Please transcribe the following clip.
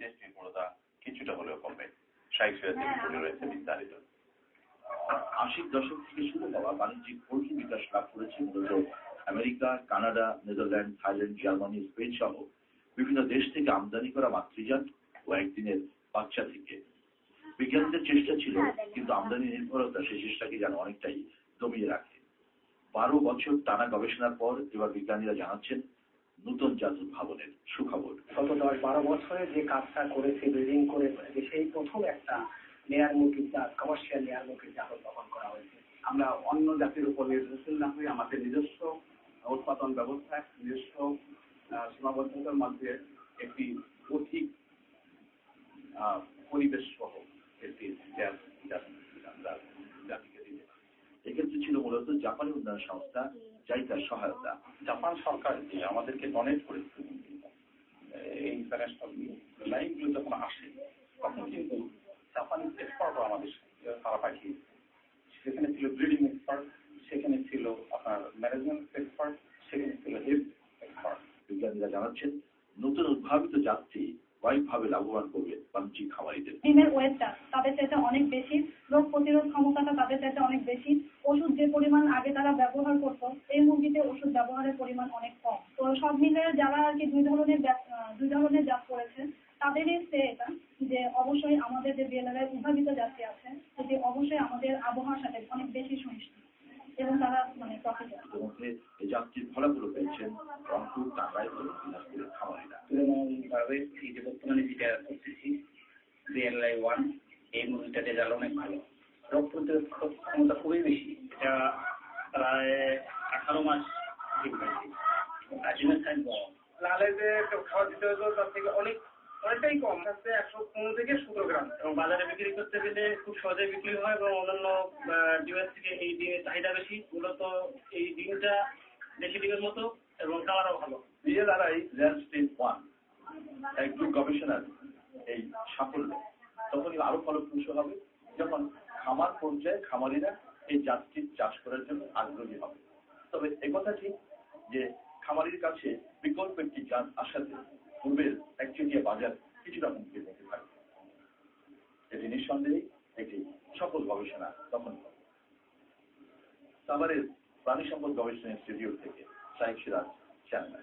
বিদেশ নির্ভরতা কিছুটা হলেও কমবে। শাইখ সিরাজের রয়েছে বিস্তারিত। 80 দশক থেকে শুরু হওয়া বাণিজ্যিক 4G বিকাশ লাভ করেছে মূলত America, Canada, Netherland, Thailand, Germany, Spain সহ বিভিন্ন দেশ থেকে আমদানি করা মাতৃজাত ও একদিনের বাচ্চা থেকে। বিজ্ঞানীদের চেষ্টা ছিল, কিন্তু আমদানি নির্ভরতা সেই চেষ্টাকে যেন অনেকটাই দমিয়ে রাখে। 12 বছর টানা গবেষণার পর এবার বিজ্ঞানীরা জানাচ্ছেন নতুন জাত উদ্ভাবনের সুখবর। গত 10-12 বছরে যে কাজটা করেছে, ব্রিডিং করে সেই প্রথম একটা লেয়ারমুখী জাত, কমার্শিয়াল লেয়ারমুখী জাত উদ্ভাবন করা হয়েছে। আমরা অন্য জাতির উপর নির্ভরশীল না হয়ে আমাদের নিজস্ব উৎপাদন ব্যবস্থা, নিজস্ব সীমাবদ্ধতার মধ্যে একটি অধিক পরিবেশ সহ একটি জাতিকে দিতে। এক্ষেত্রে ছিল মূলত জাপানি উন্নয়ন সংস্থা জাইকার সহায়তা। জাপান সরকার যে আমাদেরকে ডোনেট করেছে এই ইন্টারন্যাশনাল লাইনগুলো যখন আসে, তখন কিন্তু জাপানিজ এক্সপার্টও আমাদের তারা পাঠিয়েছে। সেখানে ছিল ব্রিডিং এক্সপার্ট, সেখানে ছিল আপনার ম্যানেজমেন্ট এক্সপার্ট, সেখানে ছিল হেলথ এক্সপার্ট। বিজ্ঞানীরা জানাচ্ছেন নতুন উদ্ভাবিত জাতটি কয়েকভাবে লাভবান করবে বাণিজ্যিক খামারিদের। ডিমের ওয়েটটা তাদের চাইতে অনেক বেশি, রোগ প্রতিরোধ ক্ষমতাটা তাদের চাইতে অনেক বেশি, ওষুধ যে পরিমাণ আগে তারা ব্যবহার করতো এই মুরগিতে ওষুধ ব্যবহারের পরিমাণ অনেক কম। তো সব মিলে যারা আর কি দুই ধরনের জাত করেছে তাদেরই সে এটা যে অবশ্যই আমাদের যে বিএলআর উদ্ভাবিত জাতি আছে সেটি অবশ্যই আমাদের আবহাওয়ার সাথে অনেক বেশি সহিষ্ণু এবং তারা প্রফিট। ইতিমধ্যে এই জাতটির ফলাফল পেয়েছেন রংপুর, টাঙ্গাইল এবং দিনাজপুরের খামারিরা। তুলনামূলকভাবে এই যে বর্তমানে যেটা করতেছি BLI-1, এই মুরগিটা রেজাল্ট অনেক ভালো, রোগ প্রতিরোধ ক্ষমতা খুবই বেশি। এটা প্রায় 18 মাস ঠিক পাইছি। ডিমের সাইজ বড়, লালে যে খাওয়া দিতে হতো তার থেকে অনেকটাই কম, হচ্ছে 115 থেকে 17 গ্রাম। এবং বাজারে বিক্রি করতে গেলে খুব সহজে বিক্রি হয় এবং অন্যান্য ডিমের থেকে এই ডিমের চাহিদা বেশি। মূলত এই ডিমটা দেশি ডিমের মতো এবং কালারও ভালো। বিএলআরআই ল্যান্ডস্কেপ 1 এক যুগ গবেষণার এই সাফল্য তখনই আরো ফলপ্রসূ হবে যখন খামার পর্যায়ে খামারিরা এই জাতটি চাষ করার জন্য আগ্রহী হবে। তবে একথা ঠিক যে খামারির কাছে বিকল্প একটি জাত আসাতে পূর্বের একচেটিয়া বাজার কিছুটা হুমকির মুখে থাকবে। এটি নিঃসন্দেহে একটি সফল গবেষণা তখন হবে। সাভারের প্রাণী সম্পদ গবেষণা ইনস্টিটিউট থেকে শাইখ সিরাজ, চ্যানেল।